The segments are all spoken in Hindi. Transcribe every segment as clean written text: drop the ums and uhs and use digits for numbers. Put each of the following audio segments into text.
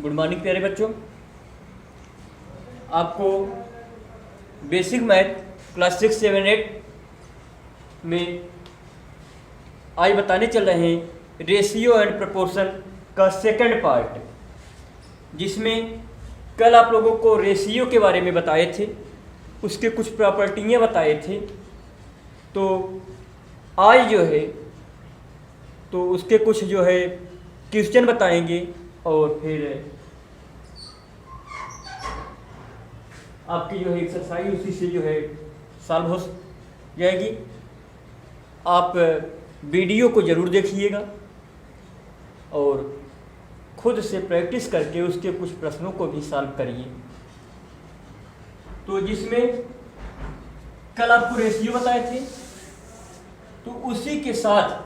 गुड मॉर्निंग प्यारे बच्चों। आपको बेसिक मैथ क्लास 6, 7, 8 में आज बताने चल रहे हैं रेशियो एंड प्रोपोर्शन का सेकंड पार्ट, जिसमें कल आप लोगों को रेशियो के बारे में बताए थे, उसके कुछ प्रॉपर्टियाँ बताए थे। तो आज जो है तो उसके कुछ जो है क्वेश्चन बताएंगे और फिर आपकी जो है एक्सरसाइज उसी से जो है सॉल्व हो जाएगी। आप वीडियो को ज़रूर देखिएगा और खुद से प्रैक्टिस करके उसके कुछ प्रश्नों को भी सॉल्व करिए। तो जिसमें कल आपको रेशियो बताए थे, तो उसी के साथ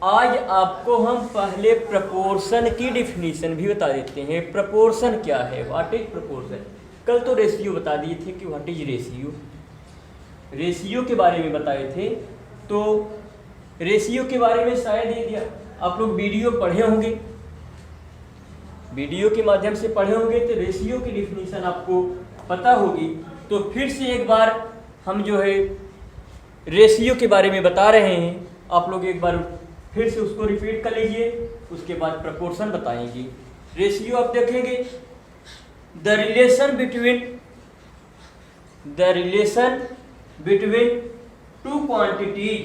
आज आपको हम पहले प्रपोर्शन की डिफिनीशन भी बता देते हैं। प्रपोर्शन क्या है, व्हाट इज प्रपोर्शन। कल तो रेशियो बता दिए थे कि व्हाट इज रेशियो, रेशियो के बारे में बताए थे। तो रेशियो के बारे में शायद ये आप लोग वीडियो पढ़े होंगे, वीडियो के माध्यम से पढ़े होंगे, तो रेशियो की डिफिनीशन आपको पता होगी। तो फिर से एक बार हम जो है रेशियो के बारे में बता रहे हैं, आप लोग एक बार फिर से उसको रिपीट कर लीजिए, उसके बाद प्रपोर्शन बताएंगे। रेशियो आप देखेंगे, the relation between two quantities,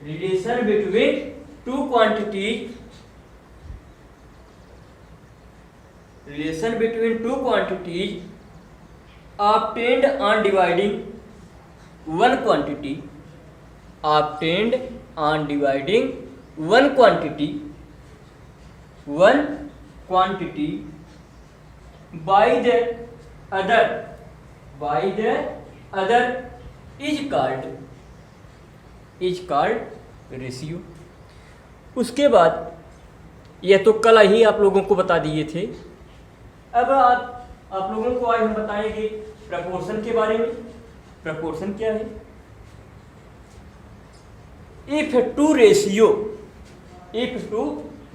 relation between two quantities, relation between two quantities obtained on dividing one quantity, obtained on dividing one quantity by the other is called ratio। उसके बाद यह तो कल ही आप लोगों को बता दिए थे। अब आप लोगों को आज हम बताएंगे प्रपोर्शन के बारे में। प्रपोर्शन क्या है? इफ टू रेशियो,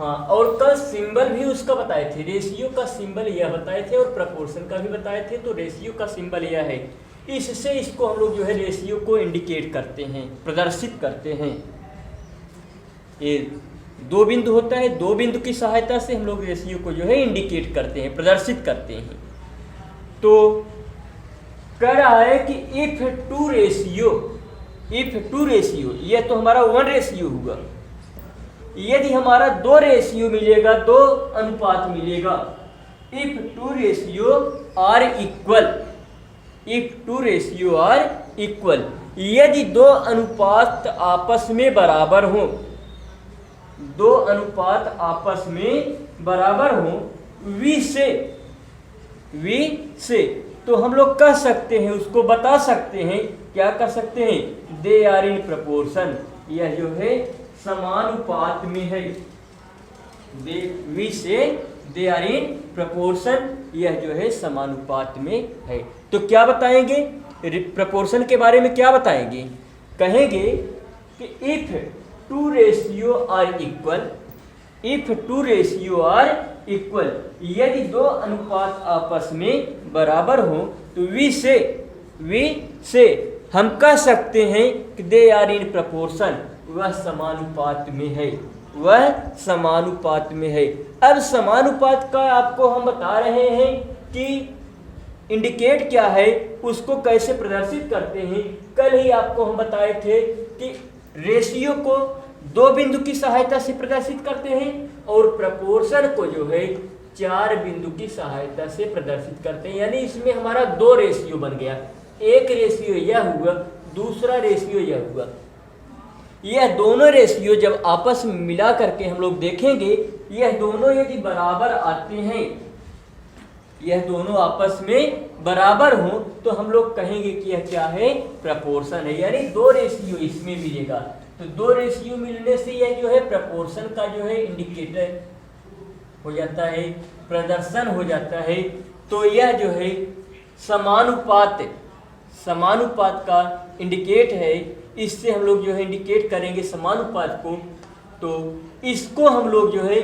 और कल सिंबल भी उसका बताए थे। रेशियो का सिंबल यह बताए थे और प्रपोर्शन का भी बताए थे। तो रेशियो का सिंबल यह है, इससे इसको हम लोग जो है रेशियो को इंडिकेट करते हैं, प्रदर्शित करते हैं। ये दो बिंदु होता है, दो बिंदु की सहायता से हम लोग रेशियो को जो है इंडिकेट करते हैं, प्रदर्शित करते हैं। तो कह रहा है कि इफ टू रेशियो, यह तो हमारा 1 रेशियो हुआ। यदि हमारा 2 रेशियो मिलेगा, 2 अनुपात मिलेगा, if two ratio are equal, यदि 2 अनुपात आपस में बराबर हो, 2 अनुपात आपस में बराबर हो, V से, तो हम लोग कह सकते हैं, उसको बता सकते हैं, क्या कर सकते हैं, दे आर इन प्रपोर्शन, यह जो है समानुपात में है। V से दे आर इन प्रपोर्शन, यह जो है समानुपात में है। तो क्या बताएंगे प्रपोर्शन के बारे में, क्या बताएंगे? कहेंगे कि if two ratio are equal, यदि 2 अनुपात आपस में बराबर हो, तो V से हम कह सकते हैं कि दे आर इन प्रपोर्शन, वह समानुपात में है। अब समानुपात का आपको हम बता रहे हैं कि इंडिकेट क्या है, उसको कैसे प्रदर्शित करते हैं। कल ही आपको हम बताए थे कि रेशियो को 2 बिंदु की सहायता से प्रदर्शित करते हैं और प्रपोर्शन को जो है 4 बिंदु की सहायता से प्रदर्शित करते हैं। यानी इसमें हमारा 2 रेशियो बन गया, एक रेशियो यह हुआ, दूसरा रेशियो यह हुआ। यह दोनों रेशियो जब आपस में मिला करके हम लोग देखेंगे, यह दोनों यदि बराबर आते हैं, यह दोनों आपस में बराबर हो, तो हम लोग कहेंगे कि यह क्या है, प्रपोर्शन है। यानी 2 रेशियो इसमें मिलेगा, तो 2 रेशियो मिलने से यह जो है प्रपोर्शन का जो है इंडिकेटर हो जाता है, प्रदर्शन हो जाता है। तो यह जो है समानुपात का इंडिकेट है। इससे हम लोग जो है इंडिकेट करेंगे समानुपात को। तो इसको हम लोग जो है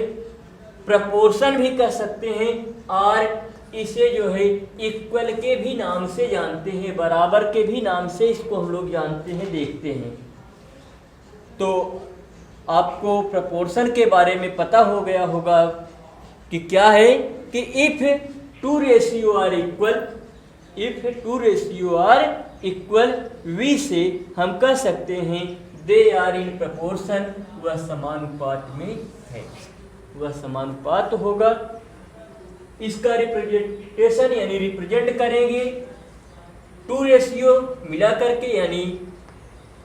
प्रपोर्शन भी कह सकते हैं, और इसे जो है इक्वल के भी नाम से जानते हैं, बराबर के भी नाम से इसको हम लोग जानते हैं, देखते हैं। तो आपको प्रपोर्शन के बारे में पता हो गया होगा कि क्या है कि if two ratio are equal, we से हम कह सकते हैं दे आर इन प्रपोर्शन, वह समानुपात में है, वह समानुपात होगा। इसका रिप्रेजेंटेशन यानी रिप्रेजेंट करेंगे टू रेशियो मिला करके, यानी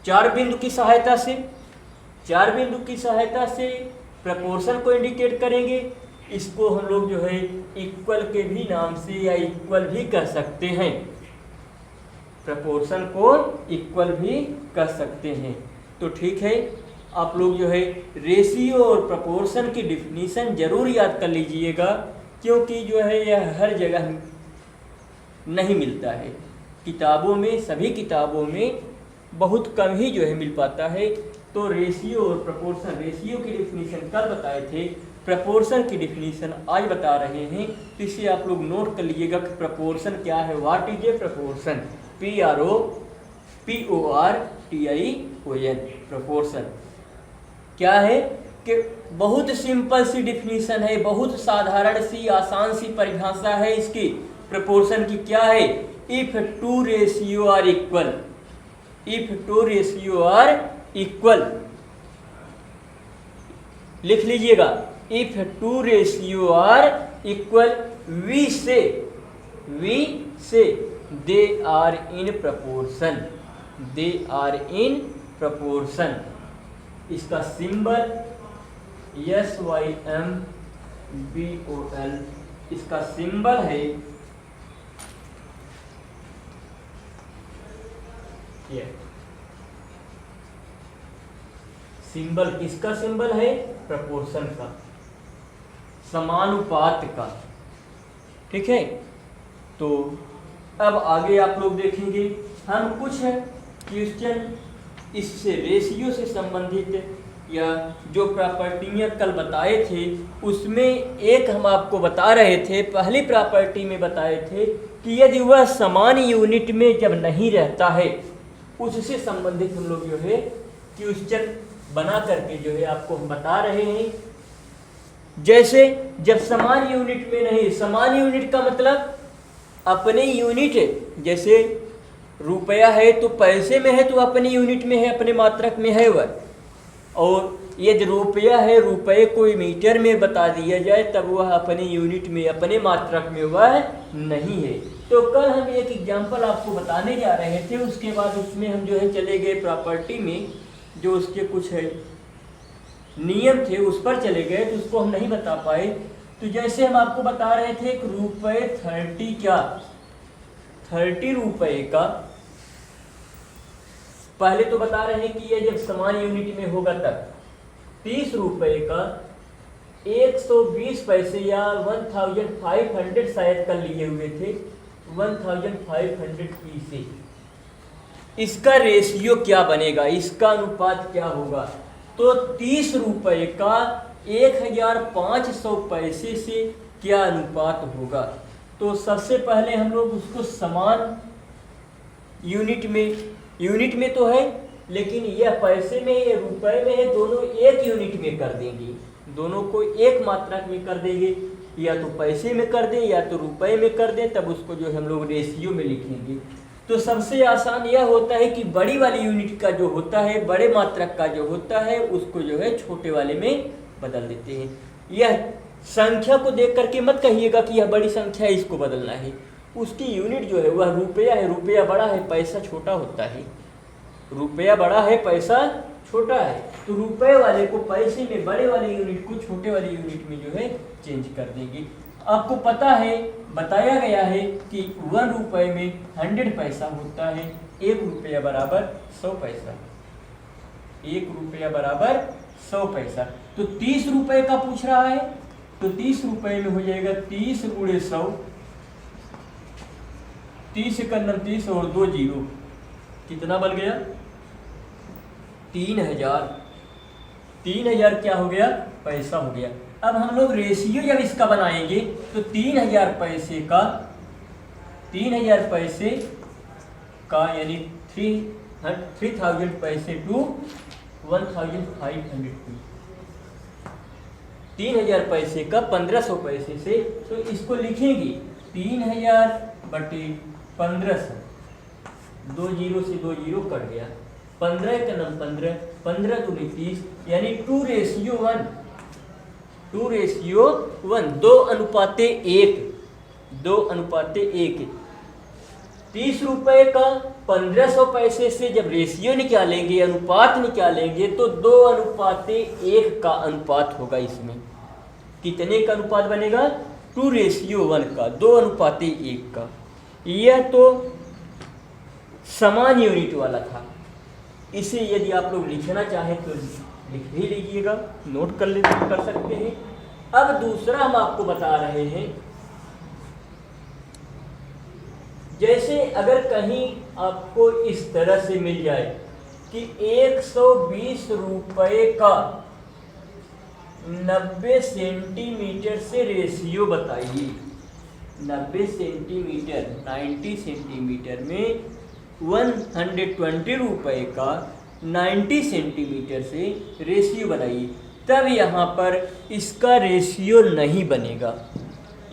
4 बिंदु की सहायता से, 4 बिंदु की सहायता से प्रपोर्शन को इंडिकेट करेंगे। इसको हम लोग जो है इक्वल के भी नाम से या इक्वल भी कर सकते हैं, प्रपोर्शन को इक्वल भी कर सकते हैं। तो ठीक है, आप लोग जो है रेशियो और प्रपोर्शन की डिफिनीशन जरूर याद कर लीजिएगा, क्योंकि जो है यह हर जगह नहीं मिलता है। किताबों में, सभी किताबों में बहुत कम ही जो है मिल पाता है। तो रेशियो और प्रपोर्शन, रेशियो की डिफिनीशन कल बताए थे, प्रपोर्शन की डिफिनीशन आज बता रहे हैं। तो इसे आप लोग नोट कर लीजिएगा कि प्रपोर्शन क्या है। What is a proportion? PROPORTION, proportion क्या है कि बहुत सिंपल सी डिफिनीशन है, बहुत साधारण सी, आसान सी परिभाषा है इसकी। प्रपोर्शन की क्या है? If two ratio are equal, if two ratio are equal, लिख लीजिएगा, if two ratio are equal, we say they are in proportion, they are in proportion. इसका सिंबल SYMBOL, इसका सिंबल है ये। सिंबल किसका सिंबल है? प्रपोर्शन का, समानुपात का। ठीक है, तो अब आगे आप लोग देखेंगे हम कुछ क्वेश्चन इससे रेशियो से संबंधित या जो प्रॉपर्टियाँ कल बताए थे उसमें एक हम आपको बता रहे थे, पहली प्रॉपर्टी में बताए थे कि यदि वह समान यूनिट में जब नहीं रहता है, उससे संबंधित हम लोग जो है क्वेश्चन बना करके जो है आपको हम बता रहे हैं। जैसे जब समान यूनिट में नहीं, समान यूनिट का मतलब अपने यूनिट, जैसे रुपया है तो पैसे में है तो अपनी यूनिट में है, अपने मात्रक में है वह। और यदि रुपया है, रुपये को मीटर में बता दिया जाए तब वह अपनी यूनिट में, अपने मात्रक में वह नहीं है। तो कल हम एक एग्जांपल आपको बताने जा रहे थे, उसके बाद उसमें हम जो है चले गए प्रॉपर्टी में, जो उसके कुछ है नियम थे उस पर चले गए, तो उसको हम नहीं बता पाए। तो जैसे हम आपको बता रहे थे कि रुपये 30 रुपये का, पहले तो बता रहे हैं कि ये जब समान यूनिट में होगा तब 30 रुपये का 120 पैसे या 1500 शायद कर लिए हुए थे, 1500 पीसे। इसका रेशियो क्या बनेगा, इसका अनुपात क्या होगा? तो 30 रुपये का 1500 पैसे से क्या अनुपात होगा? तो सबसे पहले हम लोग उसको समान यूनिट में तो है, लेकिन यह पैसे में या रुपए में है, दोनों एक यूनिट में कर देंगे, दोनों को एक मात्रक में कर देंगे, या तो पैसे में कर दें या तो रुपए में कर दें, तब उसको जो हम लोग रेशियो में लिखेंगे। तो सबसे आसान यह होता है कि बड़ी वाली यूनिट का जो होता है, बड़े मात्रक का जो होता है, उसको जो है छोटे वाले में बदल देते हैं। यह संख्या को देख करके मत कहिएगा कि यह बड़ी संख्या है, इसको बदलना है। उसकी यूनिट जो है वह रुपया है, रुपया बड़ा है, पैसा छोटा होता है, रुपया बड़ा है, पैसा छोटा है। तो रुपए वाले को पैसे में, बड़े वाले यूनिट को छोटे वाले यूनिट में जो है चेंज कर देंगे। आपको पता है, बताया गया है कि 1 रुपये में 100 पैसा होता है, 1 रुपया बराबर 100 पैसा, 1 रुपया बराबर 100 पैसा। तो 30 रुपये का पूछ रहा है, तो 30 रुपये में हो जाएगा 30 गुणे 100, 30 × 30 और 2 जीरो, कितना बन गया? 3000। 3000 क्या हो गया, पैसा हो गया। अब हम लोग रेशियो जब इसका बनाएंगे तो 3000 पैसे का, 3000 पैसे का यानी 3000 पैसे टू 1500 टू 3000 पैसे का 1500 पैसे से, तो इसको लिखेंगे 3000 बटे 1500, 2 जीरो से 2 जीरो कट गया, 15 का नाम 15, 15 दूनी 30, यानी 2:1, 2:1, 2:1, 2:1। 30 रुपए का 1500 पैसे से जब रेशियो निकालेंगे, अनुपात निकालेंगे, तो 2:1 का अनुपात होगा। इसमें कितने का अनुपात बनेगा, 2:1 का, 2:1 का। यह तो समान यूनिट वाला था। इसे यदि आप लोग लिखना चाहें तो लिख भी लीजिएगा, नोट कर सकते हैं। अब दूसरा हम आपको बता रहे हैं, जैसे अगर कहीं आपको इस तरह से मिल जाए कि 120 रुपए का 90 सेंटीमीटर से रेशियो बताइए, 90 सेंटीमीटर 90 सेंटीमीटर में 120 रुपए का 90 सेंटीमीटर से रेशियो बनाइए, तब यहाँ पर इसका रेशियो नहीं बनेगा,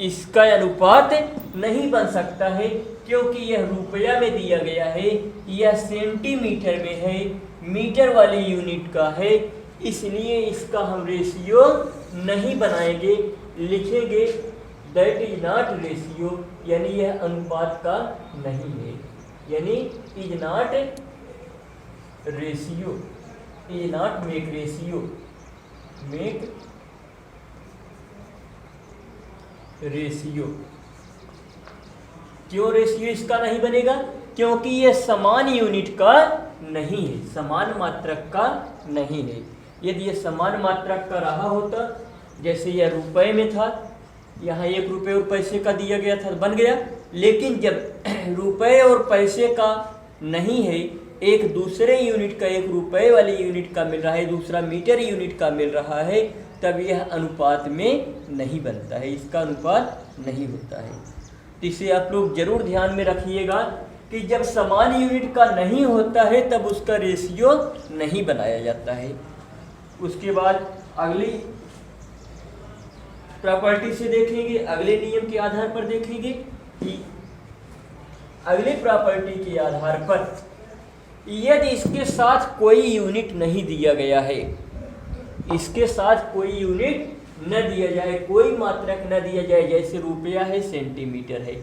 इसका अनुपात नहीं बन सकता है, क्योंकि यह रुपया में दिया गया है, यह सेंटीमीटर में है, मीटर वाली यूनिट का है, इसलिए इसका हम रेशियो नहीं बनाएंगे, लिखेंगे दैट इज नॉट रेशियो, यानी यह अनुपात का नहीं है, यानी is not ratio, is not make ratio, make ratio. क्यों रेशियो इसका नहीं बनेगा, क्योंकि यह समान यूनिट का नहीं है, समान मात्रक का नहीं है। यदि यह समान मात्रक का रहा होता, जैसे यह रुपए में था, यहाँ 1 रुपये और पैसे का दिया गया था, बन गया। लेकिन जब रुपए और पैसे का नहीं है, एक दूसरे यूनिट का, एक रुपए वाली यूनिट का मिल रहा है, दूसरा मीटर यूनिट का मिल रहा है, तब यह अनुपात में नहीं बनता है, इसका अनुपात नहीं होता है। तो इसे आप लोग जरूर ध्यान में रखिएगा कि जब समान यूनिट का नहीं होता है तब उसका रेशियो नहीं बनाया जाता है। उसके बाद अगली प्रॉपर्टी से देखेंगे, अगले नियम के आधार पर देखेंगे कि अगले प्रॉपर्टी के आधार पर यदि इसके साथ कोई यूनिट नहीं दिया गया है, इसके साथ कोई यूनिट न दिया जाए, कोई मात्रक न दिया जाए, जैसे रुपया है, सेंटीमीटर है,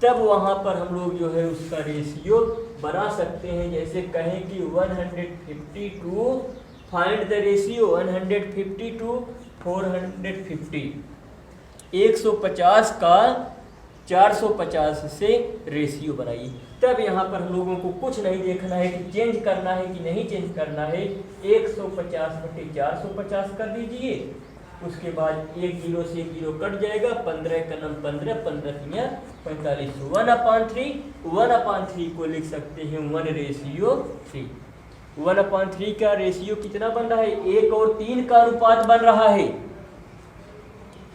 तब वहाँ पर हम लोग जो है उसका रेशियो बना सकते हैं। जैसे कहें कि 152, फाइंड द रेशियो 150 to 450, 150 का 450 से रेशियो बनाइए। तब यहाँ पर हम लोगों को कुछ नहीं देखना है कि चेंज करना है कि नहीं चेंज करना है, 150 बटे 450 कर दीजिए। उसके बाद 1 जीरो से 1 जीरो कट जाएगा, 15 का नाम 15, 15 45, 1/3 को लिख सकते हैं 1:3। 1/3 का रेशियो कितना बन रहा है, 1 और 3 का अनुपात बन रहा है,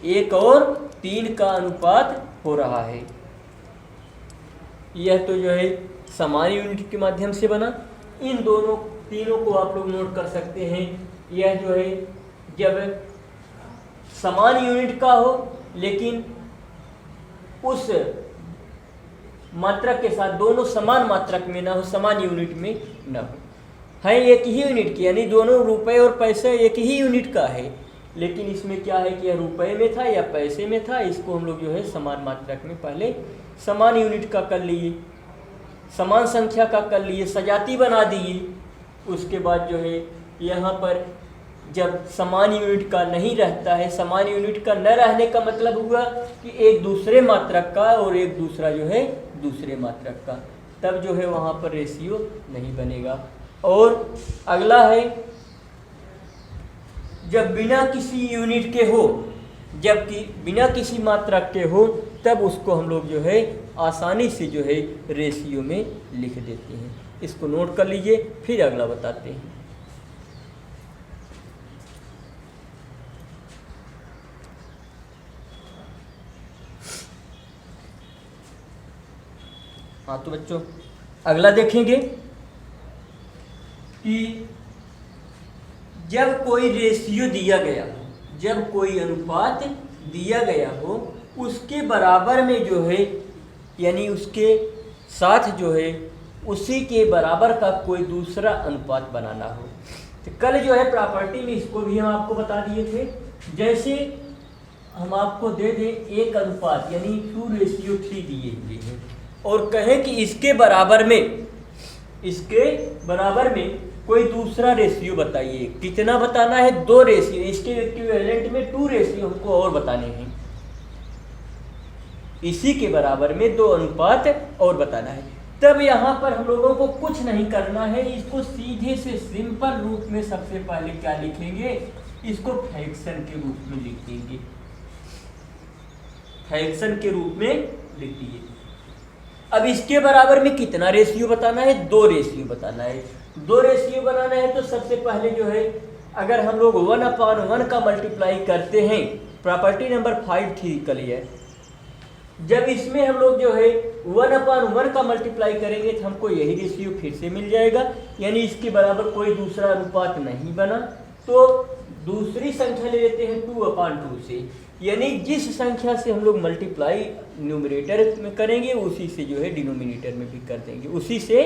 1 और 3 का अनुपात हो रहा है। यह तो जो है समान यूनिट के माध्यम से बना। इन तीनों को आप लोग नोट कर सकते हैं। यह जो है जब समान यूनिट का हो लेकिन उस मात्रक के साथ दोनों समान मात्रक में ना हो, समान यूनिट में न हो, है एक ही यूनिट की, यानी दोनों रुपए और पैसे एक ही यूनिट का है, लेकिन इसमें क्या है कि यह रुपए में था या पैसे में था, इसको हम लोग जो है समान मात्रक में पहले समान यूनिट का कर लिए, समान संख्या का कर लिए, सजाती बना दिए। उसके बाद जो है यहाँ पर जब समान यूनिट का नहीं रहता है, समान यूनिट का न रहने का मतलब हुआ कि एक दूसरे मात्रक का और एक दूसरा जो है दूसरे मात्रक का, तब जो है वहाँ पर रेशियो नहीं बनेगा। और अगला है जब बिना किसी यूनिट के हो, जबकि बिना किसी मात्रक के हो, तब उसको हम लोग जो है आसानी से जो है रेशियो में लिख देते हैं। इसको नोट कर लीजिए, फिर अगला बताते हैं। हाँ तो बच्चों अगला देखेंगे कि जब कोई रेशियो दिया गया हो, जब कोई अनुपात दिया गया हो, उसके बराबर में जो है यानी उसके साथ जो है उसी के बराबर का कोई दूसरा अनुपात बनाना हो। तो कल जो है प्रॉपर्टी में इसको भी हम आपको बता दिए थे। जैसे हम आपको दे दें एक अनुपात यानी 2:3 दिए हुए हैं और कहें कि इसके बराबर में कोई दूसरा रेशियो बताइए। कितना बताना है? 2 रेशियो, इसके इक्विवेलेंट में 2 रेशियो हमको और बताने हैं। इसी के बराबर में 2 अनुपात और बताना है। तब यहाँ पर हम लोगों को कुछ नहीं करना है, इसको सीधे से सिंपल रूप में सबसे पहले क्या लिखेंगे? इसको फ्रैक्शन के रूप में लिख देंगे। फ्रैक्शन के रूप में लिख दिए। अब इसके बराबर में कितना रेशियो बताना है? 2 रेशियो बताना है। 2 रेशियो बनाना है तो सबसे पहले जो है अगर हम लोग 1/1 का मल्टीप्लाई करते हैं, प्रॉपर्टी नंबर 5 ठीक है। जब इसमें हम लोग जो है 1/1 का मल्टीप्लाई करेंगे तो हमको यही रेशियो फिर से मिल जाएगा, यानी इसके बराबर कोई दूसरा अनुपात नहीं बना। तो दूसरी संख्या ले लेते हैं 2/2 से, यानी जिस संख्या से हम लोग मल्टीप्लाई न्यूमरेटर में करेंगे उसी से जो है डिनोमिनेटर में भी कर देंगे, उसी से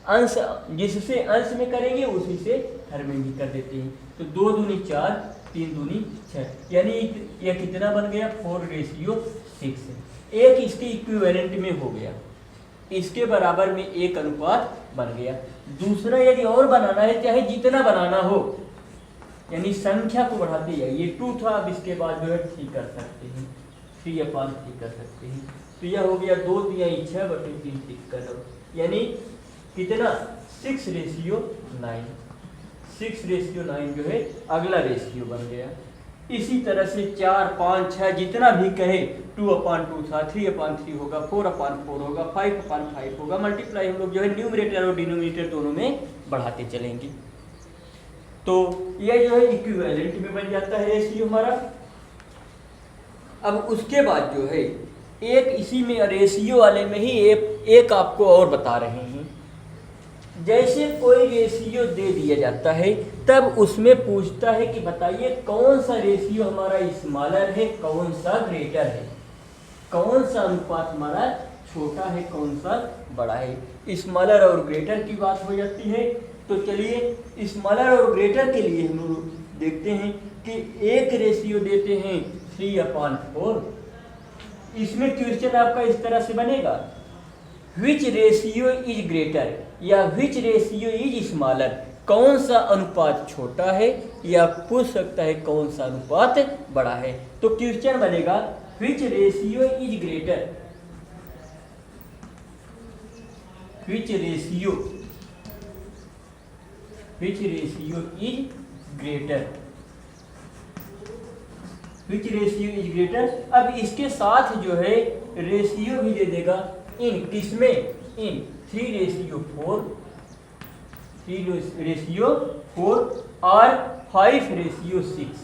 अंश, जिससे अंश में करेंगे उसी से हर में भी कर देते हैं। तो 2 दूनी 4, 3 दूनी 6, यानी यह कितना बन गया? 4:6। एक इसके इक्विवेलेंट में हो गया, इसके बराबर में एक अनुपात बन गया। दूसरा यदि और बनाना है, चाहे जितना बनाना हो, यानी संख्या को बढ़ाते जाइए। 2 था, अब इसके बाद जो है 3 कर सकते हैं, 3/3 कर सकते हैं। तो यह हो गया 2 × 6/3 टिक कर, यानी कितना? 6:9। 6:9 जो है अगला रेशियो बन गया। इसी तरह से 4, 5, 6 जितना भी कहे, 2/2 था, 3/3 होगा, 4/4 होगा, 5/5 होगा। मल्टीप्लाई हम लोग जो है न्यूमरेटर और डिनोमिनेटर दोनों में बढ़ाते चलेंगे। तो यह जो है इक्विवेलेंट में बन जाता है रेशियो हमारा। अब उसके बाद जो है एक इसी में रेशियो वाले में ही एक आपको और बता रहे हैं। जैसे कोई रेशियो दे दिया जाता है तब उसमें पूछता है कि बताइए कौन सा रेशियो हमारा स्मॉलर है, कौन सा ग्रेटर है, कौन सा अनुपात हमारा छोटा है, कौन सा बड़ा है। स्मॉलर और ग्रेटर की बात हो जाती है। तो चलिए स्मॉलर और ग्रेटर के लिए हम लोग देखते हैं कि एक रेशियो देते हैं 3/4। इसमें क्वेश्चन आपका इस तरह से बनेगा, विच रेशियो इज ग्रेटर या विच रेशियो इज स्मॉलर। कौन सा अनुपात छोटा है, या पूछ सकता है कौन सा अनुपात बड़ा है। तो क्वेश्चन बनेगा विच ratio is greater, which ratio is greater, which ratio is greater. अब इसके साथ जो है रेशियो भी दे देगा इन किसमें? इन 3:4, 3:4 और 5:6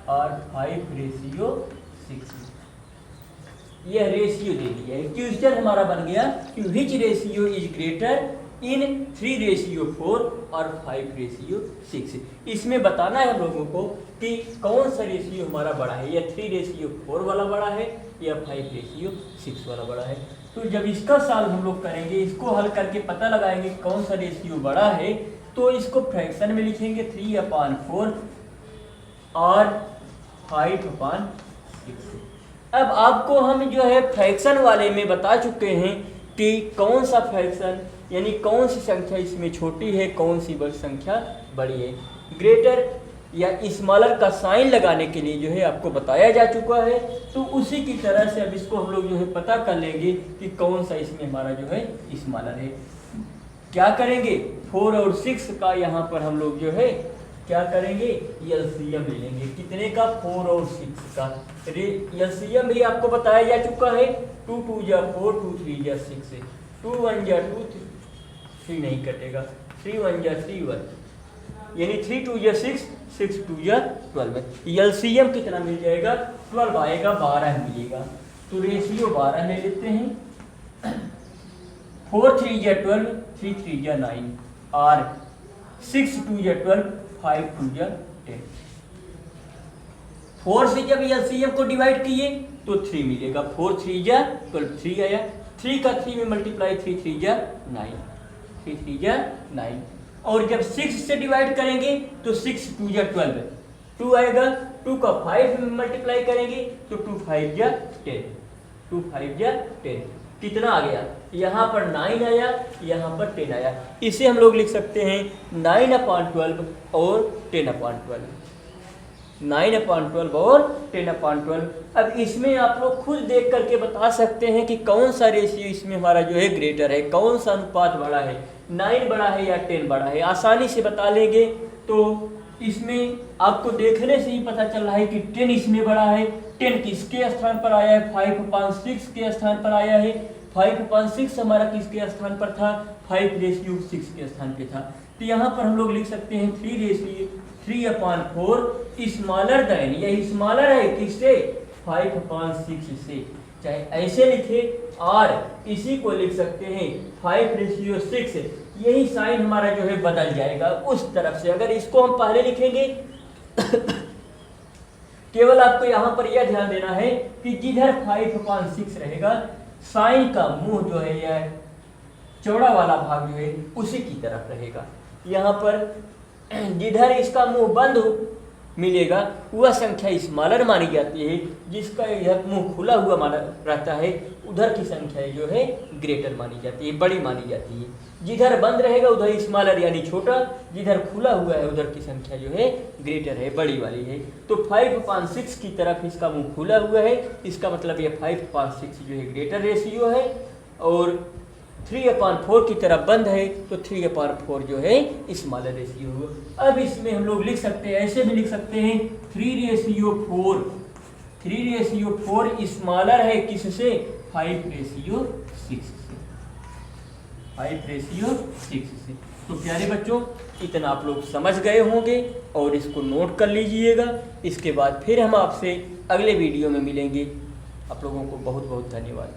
और 5:6। यह रेशियो दे दिया है। क्वेश्चन हमारा बन गया कि विच रेशियो इज ग्रेटर इन 3:4 और 5:6। इसमें बताना है हम लोगों को कि कौन सा रेशियो हमारा बड़ा है, या 3:4 वाला बड़ा है या 5:6 वाला बड़ा है। तो जब इसका सॉल्व हम लोग करेंगे, इसको हल करके पता लगाएंगे कौन सा रेशियो बड़ा है, तो इसको फ्रैक्शन में लिखेंगे 3/4 और 5/6। अब आपको हम जो है फ्रैक्शन वाले में बता चुके हैं कि कौन सा फ्रैक्शन यानी कौन सी संख्या इसमें छोटी है, कौन सी बड़ी संख्या बड़ी है। ग्रेटर या स्मॉलर का साइन लगाने के लिए जो है आपको बताया जा चुका है। तो उसी की तरह से अब इसको हम लोग जो है पता कर लेंगे कि कौन सा इसमें हमारा जो है स्मॉलर है। क्या करेंगे? 4 और 6 का यहाँ पर हम लोग जो है क्या करेंगे? एलसीएम ले लेंगे। कितने का? 4 और 6 का। एलसीएम भी आपको बताया जा चुका है। 2 2 जा 4, 2 3 जा 6, 2 1 जा 2, 3 नहीं कटेगा, 3 1 जा 3 1, यानी 3 2 जा 6, 6 2 जा 12। एलसीएम कितना मिल जाएगा? 12 आएगा, 12 मिलेगा। तो रेशियो 12 ले लेते हैं। 4 3 या 12, 3 3 या 9, और 6 2 या 12, 5 2 या 10। 4 से जब एलसीएम को डिवाइड किए तो 3 मिलेगा, 4 3 या 12, 3 आया, 3 का 3 में मल्टीप्लाई, 3 3 या 9, 3 3 या 9। और जब 6 से डिवाइड करेंगे तो 6 2 या 12, 2 आएगा, 2 का 5 में मल्टीप्लाई करेंगे तो 2 5 या 10, 2 5 या 10। कितना आ गया, यहाँ पर 9 आया, यहाँ पर 10 आया। इसे हम लोग लिख सकते हैं 9/12 और 10/12, 9/12 और 10/12। अब इसमें आप लोग खुद देख करके बता सकते हैं कि कौन सा रेशियो इसमें हमारा जो है ग्रेटर है, कौन सा अनुपात बड़ा है, 9 बड़ा है या 10 बड़ा है। आसानी से बता लेंगे। तो इसमें आपको देखने से ही पता चल रहा है कि 10 इसमें बड़ा है। 10 किसके स्थान पर आया है, 5/6 के स्थान पर आया है। 5/6 हमारा किसके स्थान पर था, 5/6 के स्थान पे था। तो यहाँ पर हम लोग लिख सकते हैं 3/4 स्मॉलर देन, यह स्मॉलर है किससे, 5/6 से। चाहे ऐसे लिखे और इसी को लिख सकते हैं 5/6, यही साइन हमारा जो है बदल जाएगा उस तरफ से। अगर इसको हम पहले लिखेंगे केवल आपको यहाँ पर यह ध्यान देना है कि जिधर 5/6 रहेगा साइन का मुंह जो है यह चौड़ा वाला भाग जो है उसी की तरफ रहेगा। यहाँ पर जिधर इसका मुंह बंद मिलेगा वह संख्या स्मॉलर मानी जाती है, जिसका यह मुंह खुला हुआ माना रहता है उधर की संख्या जो है ग्रेटर मानी जाती है, बड़ी मानी जाती है। जिधर बंद रहेगा उधर स्मॉलर यानी छोटा, जिधर खुला हुआ है उधर की संख्या जो है ग्रेटर है, बड़ी वाली है। तो 5/6 की तरफ इसका मुंह खुला हुआ है, इसका मतलब ये 5/6 जो है ग्रेटर रेशियो है। और 3/4 की तरफ बंद है तो 3/4 जो है स्मॉलर रेशियो होगा। अब इसमें हम लोग लिख सकते हैं, ऐसे भी लिख सकते हैं 3/4, 3/4 स्मॉलर है किससे, 5/6 से, 5/6 से। तो प्यारे बच्चों इतना आप लोग समझ गए होंगे और इसको नोट कर लीजिएगा। इसके बाद फिर हम आपसे अगले वीडियो में मिलेंगे। आप लोगों को बहुत बहुत धन्यवाद।